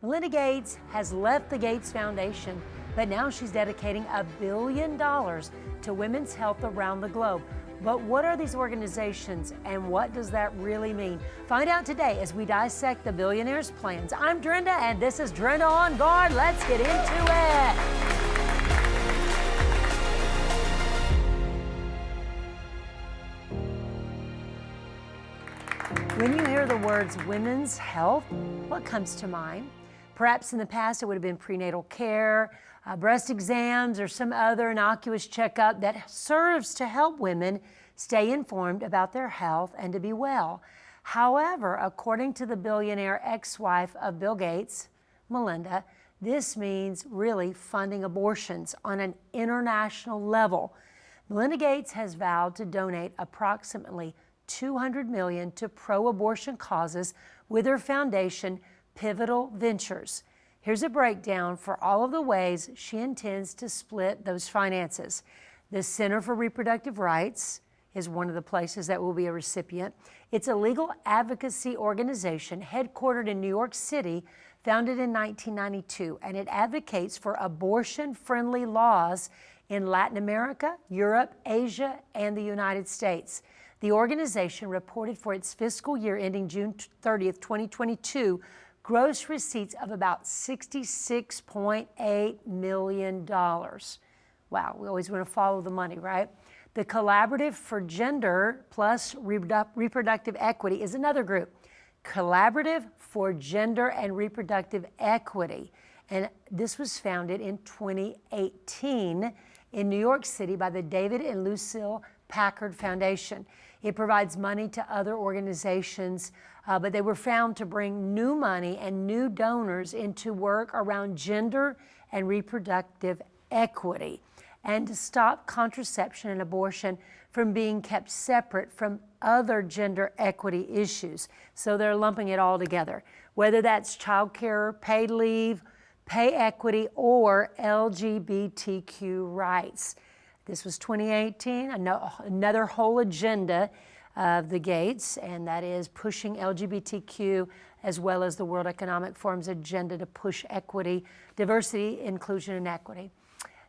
Melinda Gates has left the Gates Foundation, but now she's dedicating $1 billion to women's health around the globe. But what are these organizations and what does that really mean? Find out today as we dissect the billionaire's plans. I'm Drenda and this is Drenda On Guard. Let's get into it. When you hear the words women's health, what comes to mind? Perhaps in the past it would have been prenatal care, breast exams, or some other innocuous checkup that serves to help women stay informed about their health and to be well. However, according to the billionaire ex-wife of Bill Gates, Melinda, this means really funding abortions on an international level. Melinda Gates has vowed to donate approximately $200 million to pro-abortion causes with her foundation, Pivotal Ventures. Here's a breakdown for all of the ways she intends to split those finances. The Center for Reproductive Rights is one of the places that will be a recipient. It's a legal advocacy organization headquartered in New York City, founded in 1992, and it advocates for abortion-friendly laws in Latin America, Europe, Asia, and the United States. The organization reported for its fiscal year ending June 30th, 2022, gross receipts of about $66.8 million. Wow, we always want to follow the money, right? The Collaborative for Gender plus Reproductive Equity is another group. Collaborative for Gender and Reproductive Equity. And this was founded in 2018 in New York City by the David and Lucille Packard Foundation. It provides money to other organizations, but they were found to bring new money and new donors into work around gender and reproductive equity and to stop contraception and abortion from being kept separate from other gender equity issues. So they're lumping it all together, whether that's childcare, paid leave, pay equity, or LGBTQ rights. This was 2018, another whole agenda of the Gates, and that is pushing LGBTQ as well as the World Economic Forum's agenda to push equity, diversity, inclusion, and equity.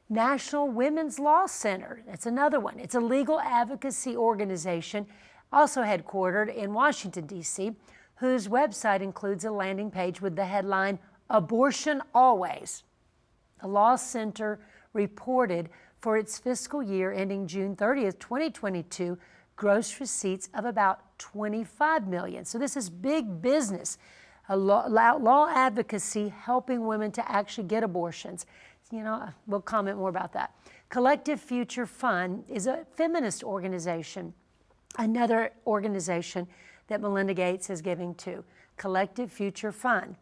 National Women's Law Center, that's another one. It's a legal advocacy organization, also headquartered in Washington, D.C., whose website includes a landing page with the headline, Abortion Always. The Law Center reported for its fiscal year ending June 30th, 2022, gross receipts of about $25 million. So this is big business, law advocacy helping women to actually get abortions. You know, we'll comment more about that. Collective Future Fund is a feminist organization, another organization that Melinda Gates is giving to, Collective Future Fund.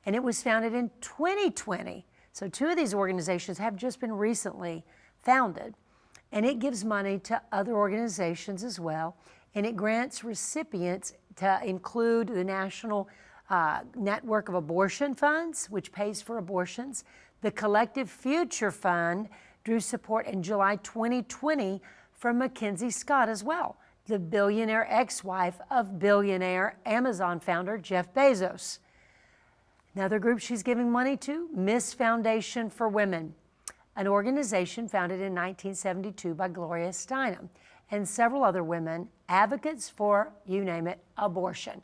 And it was founded in 2020. So two of these organizations have just been recently founded, and it gives money to other organizations as well, and it grants recipients to include the National Network of Abortion Funds, which pays for abortions. The Collective Future Fund drew support in July 2020 from Mackenzie Scott as well, the billionaire ex-wife of billionaire Amazon founder Jeff Bezos. Another group she's giving money to, Miss Foundation for Women, an organization founded in 1972 by Gloria Steinem and several other women, advocates for, you name it, abortion,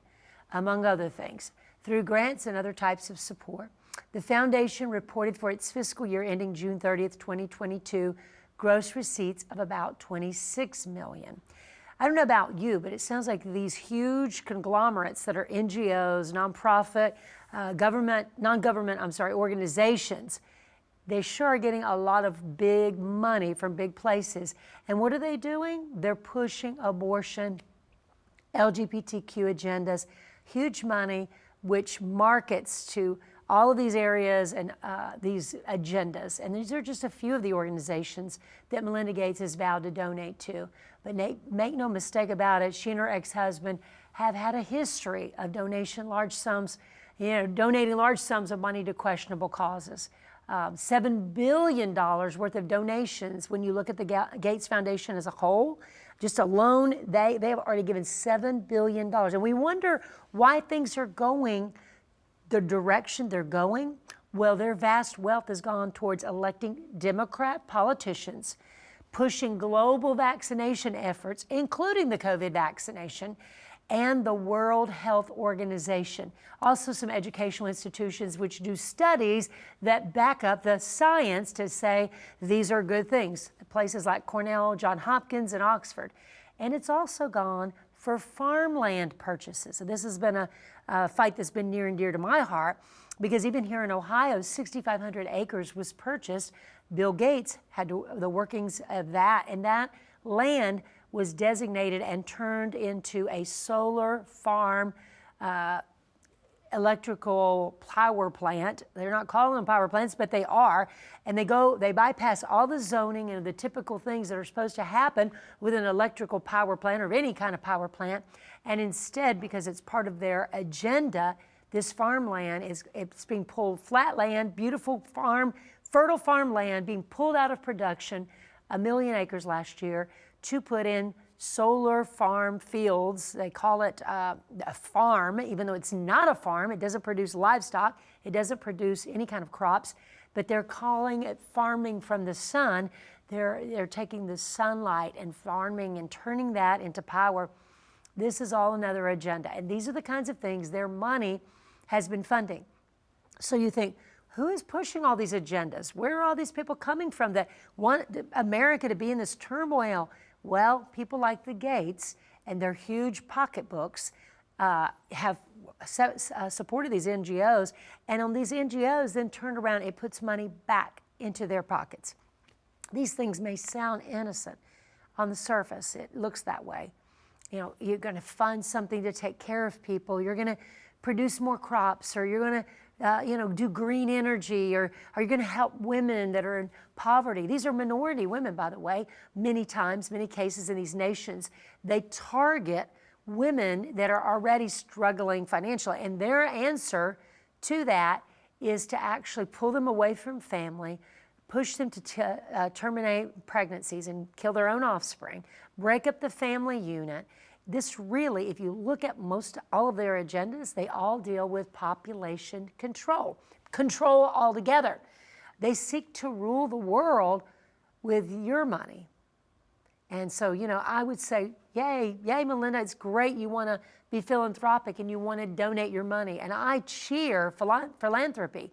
among other things. Through grants and other types of support, the foundation reported for its fiscal year ending June 30th, 2022, gross receipts of about $26 million. I don't know about you, but it sounds like these huge conglomerates that are NGOs, nonprofit, non-government organizations, they sure are getting a lot of big money from big places. And what are they doing? They're pushing abortion, LGBTQ agendas, huge money, which markets to all of these areas and these agendas. And these are just a few of the organizations that Melinda Gates has vowed to donate to. But make no mistake about it, she and her ex-husband have had a history of donating large sums of money to questionable causes. $7 billion worth of donations when you look at the Gates Foundation as a whole. Just alone, they have already given $7 billion. And we wonder why things are going the direction they're going, well, their vast wealth has gone towards electing Democrat politicians, pushing global vaccination efforts, including the COVID vaccination, and the World Health Organization. Also some educational institutions which do studies that back up the science to say these are good things. Places like Cornell, Johns Hopkins, and Oxford. And it's also gone for farmland purchases. So this has been a fight that's been near and dear to my heart, because even here in Ohio, 6,500 acres was purchased. Bill Gates had the workings of that, and that land was designated and turned into a solar farm electrical power plant. They're not calling them power plants, but they are. And they bypass all the zoning and the typical things that are supposed to happen with an electrical power plant or any kind of power plant. And instead, because it's part of their agenda, this farmland it's being pulled, flat land, beautiful farm, fertile farmland being pulled out of production, 1 million acres last year, to put in solar farm fields. They call it a farm, even though it's not a farm. It doesn't produce livestock. It doesn't produce any kind of crops, but they're calling it farming from the sun. They're taking the sunlight and farming and turning that into power. This is all another agenda. And these are the kinds of things their money has been funding. So you think, who is pushing all these agendas? Where are all these people coming from that want America to be in this turmoil? Well, people like the Gates and their huge pocketbooks have supported these NGOs, and on these NGOs then turned around, it puts money back into their pockets. These things may sound innocent on the surface. It looks that way. You know, you're going to fund something to take care of people. You're going to produce more crops, or you're going to do green energy, or are you going to help women that are in poverty? These are minority women, by the way. Many times, many cases in these nations, they target women that are already struggling financially. And their answer to that is to actually pull them away from family, push them to terminate pregnancies and kill their own offspring, break up the family unit. This really, if you look at all of their agendas, they all deal with population control altogether. They seek to rule the world with your money. And so, I would say, yay, Melinda, it's great you want to be philanthropic and you want to donate your money. And I cheer philanthropy.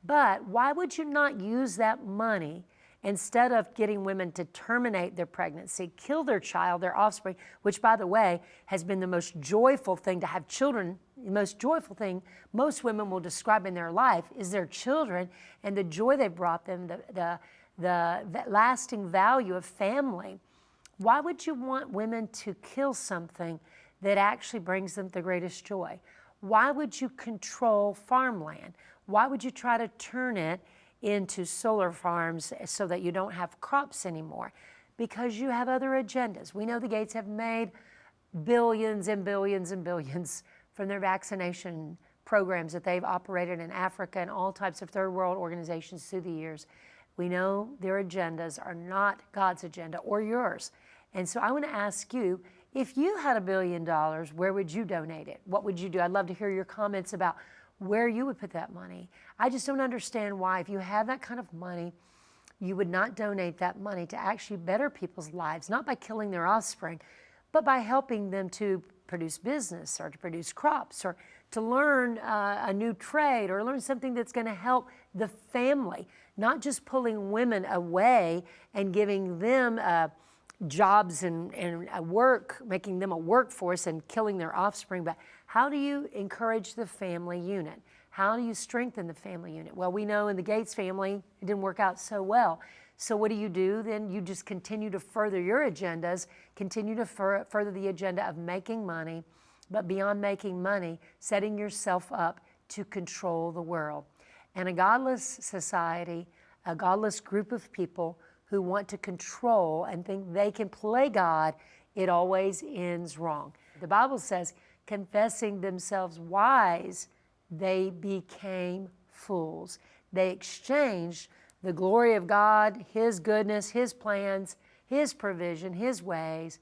But why would you not use that money instead of getting women to terminate their pregnancy, kill their child, their offspring, which, by the way, has been the most joyful thing to have children. The most joyful thing most women will describe in their life is their children and the joy they brought them, the lasting value of family. Why would you want women to kill something that actually brings them the greatest joy? Why would you control farmland? Why would you try to turn it into solar farms so that you don't have crops anymore? Because you have other agendas. We know the Gates have made billions and billions and billions from their vaccination programs that they've operated in Africa and all types of third world organizations through the years. We know their agendas are not God's agenda or yours. And so I want to ask you, if you had $1 billion, where would you donate it? What would you do? I'd love to hear your comments about where you would put that money. I just don't understand why, if you have that kind of money, you would not donate that money to actually better people's lives, not by killing their offspring, but by helping them to produce business or to produce crops or to learn a new trade or learn something that's going to help the family, not just pulling women away and giving them jobs and work, making them a workforce and killing their offspring. But how do you encourage the family unit? How do you strengthen the family unit? Well, we know in the Gates family, it didn't work out so well. So what do? Then you just continue to further your agendas, continue to further the agenda of making money, but beyond making money, setting yourself up to control the world. And a godless society, a godless group of people who want to control and think they can play God, it always ends wrong. The Bible says, confessing themselves wise, they became fools. They exchanged the glory of God, His goodness, His plans, His provision, His ways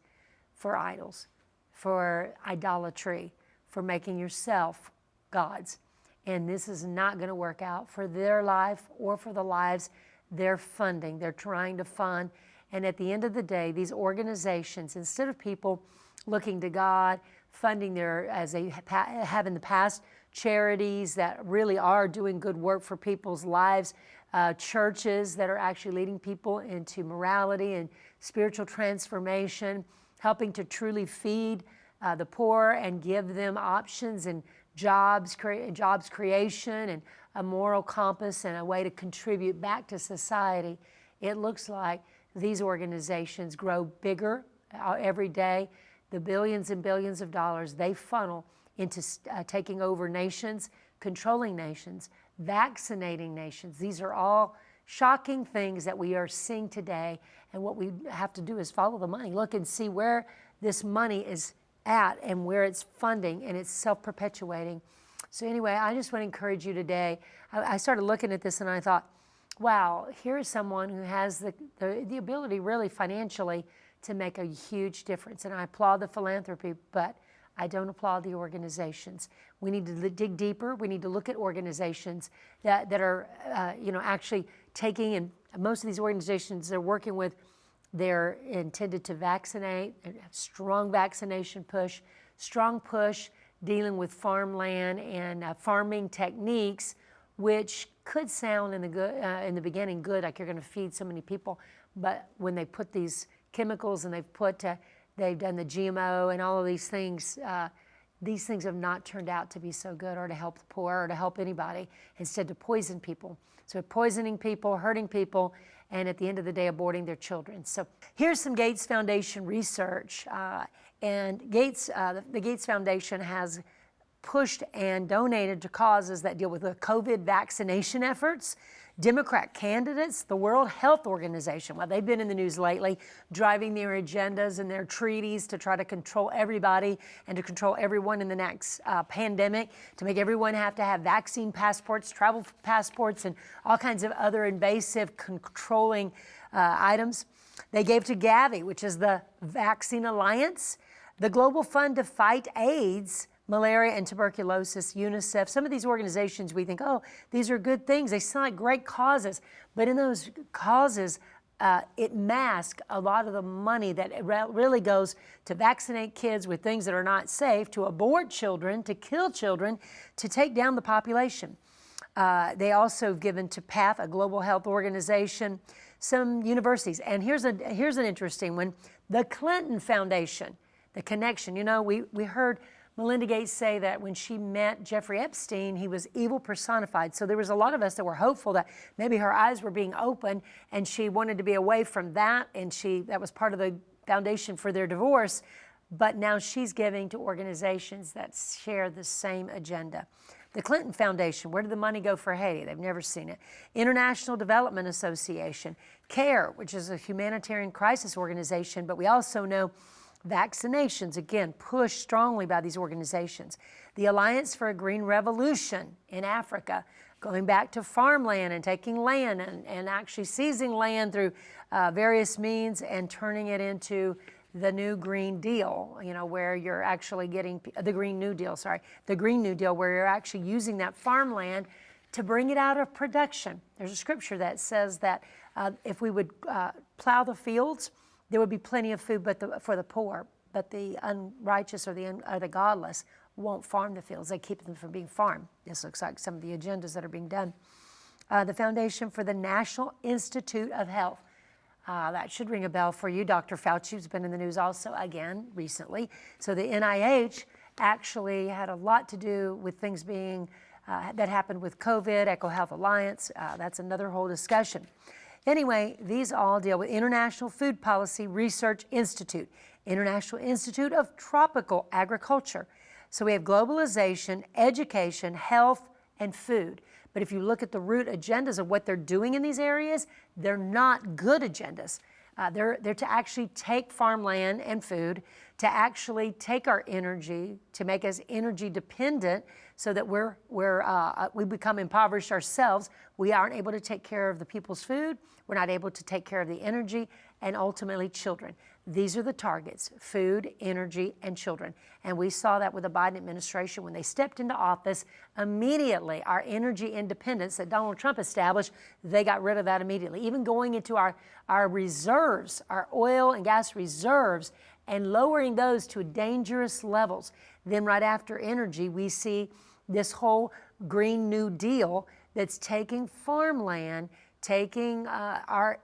for idols, for idolatry, for making yourself gods. and this is not going to work out for their life or for the lives they're funding, they're trying to fund. And at the end of the day, these organizations, instead of people looking to God, funding their, as they have in the past, charities that really are doing good work for people's lives, churches that are actually leading people into morality and spiritual transformation, helping to truly feed the poor and give them options and jobs creation and a moral compass and a way to contribute back to society. It looks like these organizations grow bigger every day. The billions and billions of dollars they funnel into taking over nations, controlling nations, vaccinating nations. These are all shocking things that we are seeing today, and what we have to do is follow the money. Look and see where this money is at and where it's funding, and it's self-perpetuating. So anyway, I just want to encourage you today. I started looking at this and I thought, wow, here's someone who has the ability really financially to make a huge difference. And I applaud the philanthropy, but I don't applaud the organizations. We need to dig deeper. We need to look at organizations that are actually taking, and most of these organizations they're working with, they're intended to vaccinate, a strong vaccination push, strong push dealing with farmland and farming techniques, which could sound in the beginning good, like you're going to feed so many people, but when they put these chemicals and they've done the GMO and all of these things have not turned out to be so good or to help the poor or to help anybody, instead to poison people. So poisoning people, hurting people, and at the end of the day, aborting their children. So here's some Gates Foundation research. And the Gates Foundation has pushed and donated to causes that deal with the COVID vaccination efforts, Democrat candidates, the World Health Organization. Well, they've been in the news lately, driving their agendas and their treaties to try to control everybody and to control everyone in the next pandemic, to make everyone have to have vaccine passports, travel passports, and all kinds of other invasive controlling items. They gave to Gavi, which is the Vaccine Alliance, the Global Fund to Fight AIDS, malaria and tuberculosis, UNICEF. Some of these organizations we think, oh, these are good things. They sound like great causes. But in those causes, it masks a lot of the money that really goes to vaccinate kids with things that are not safe, to abort children, to kill children, to take down the population. They also have given to PATH, a global health organization, some universities. And here's an interesting one. The Clinton Foundation, the connection. You know, we heard Melinda Gates say that when she met Jeffrey Epstein, he was evil personified. So there was a lot of us that were hopeful that maybe her eyes were being opened and she wanted to be away from that, and that was part of the foundation for their divorce. But now she's giving to organizations that share the same agenda. The Clinton Foundation, where did the money go for Haiti? They've never seen it. International Development Association, CARE, which is a humanitarian crisis organization, but we also know vaccinations, again, pushed strongly by these organizations. The Alliance for a Green Revolution in Africa, going back to farmland and taking land and actually seizing land through various means and turning it into the new Green Deal, where you're actually getting the Green New Deal, where you're actually using that farmland to bring it out of production. There's a scripture that says that if we would plow the fields, there would be plenty of food for the poor, but the unrighteous or the godless won't farm the fields. They keep them from being farmed. This looks like some of the agendas that are being done. The Foundation for the National Institute of Health. That should ring a bell for you. Dr. Fauci has been in the news also again recently. So the NIH actually had a lot to do with things being that happened with COVID, Eco Health Alliance. That's another whole discussion. Anyway, these all deal with International Food Policy Research Institute, International Institute of Tropical Agriculture. So we have globalization, education, health, and food. But if you look at the root agendas of what they're doing in these areas, they're not good agendas. They're to actually take farmland and food, to actually take our energy, to make us energy dependent so that we become impoverished ourselves. We aren't able to take care of the people's food. We're not able to take care of the energy. and ultimately children. These are the targets: food, energy, and children. And we saw that with the Biden administration. When they stepped into office, immediately our energy independence that Donald Trump established, they got rid of that immediately. Even going into our reserves, our oil and gas reserves, and lowering those to dangerous levels. Then right after energy, we see this whole Green New Deal that's taking farmland, taking our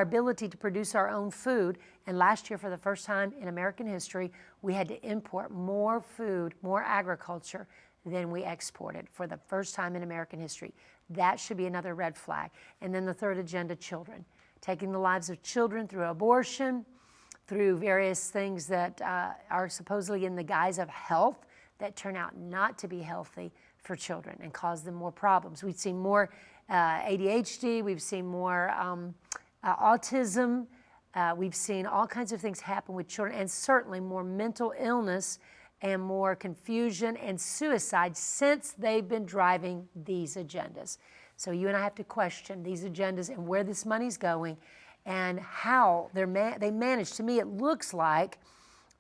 ability to produce our own food. And last year, for the first time in American history, we had to import more food, more agriculture than we exported for the first time in American history. That should be another red flag. And then the third agenda, children. Taking the lives of children through abortion, through various things that are supposedly in the guise of health that turn out not to be healthy for children and cause them more problems. We've seen more ADHD, we've seen more autism, we've seen all kinds of things happen with children, and certainly more mental illness and more confusion and suicide since they've been driving these agendas. So you and I have to question these agendas and where this money's going and how they manage. To me, it looks like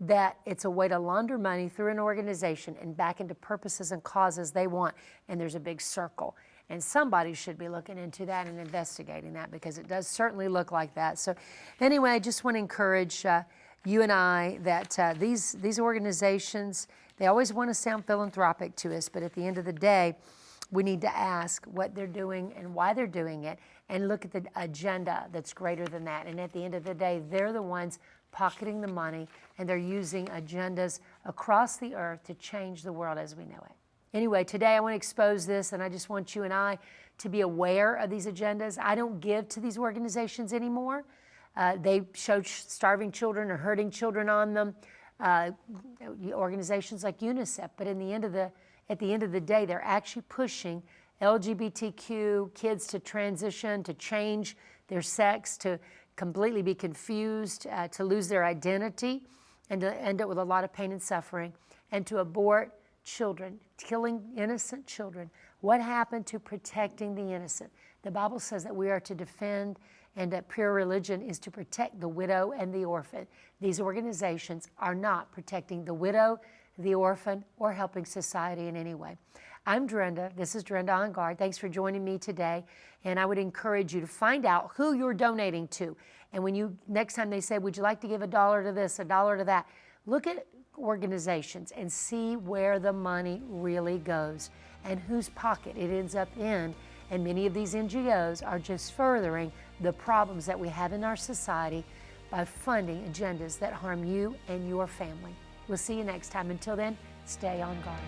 that it's a way to launder money through an organization and back into purposes and causes they want, and there's a big circle. And somebody should be looking into that and investigating that, because it does certainly look like that. So anyway, I just want to encourage you and I that these organizations, they always want to sound philanthropic to us, but at the end of the day, we need to ask what they're doing and why they're doing it, and look at the agenda that's greater than that. And at the end of the day, they're the ones pocketing the money, and they're using agendas across the earth to change the world as we know it. Anyway, today I want to expose this, and I just want you and I to be aware of these agendas. I don't give to these organizations anymore. They show starving children or hurting children on them, organizations like UNICEF, but at the end of the day, they're actually pushing LGBTQ kids to transition, to change their sex, to completely be confused, to lose their identity, and to end up with a lot of pain and suffering, and to abort children, killing innocent children. What happened to protecting the innocent? The Bible says that we are to defend, and that pure religion is to protect the widow and the orphan. These organizations are not protecting the widow, the orphan, or helping society in any way. I'm Drenda. This is Drenda on Guard. Thanks for joining me today. And I would encourage you to find out who you're donating to. And when next time they say, would you like to give $1 to this, $1 to that, look at organizations and see where the money really goes and whose pocket it ends up in. And many of these NGOs are just furthering the problems that we have in our society by funding agendas that harm you and your family. We'll see you next time. Until then, stay on guard.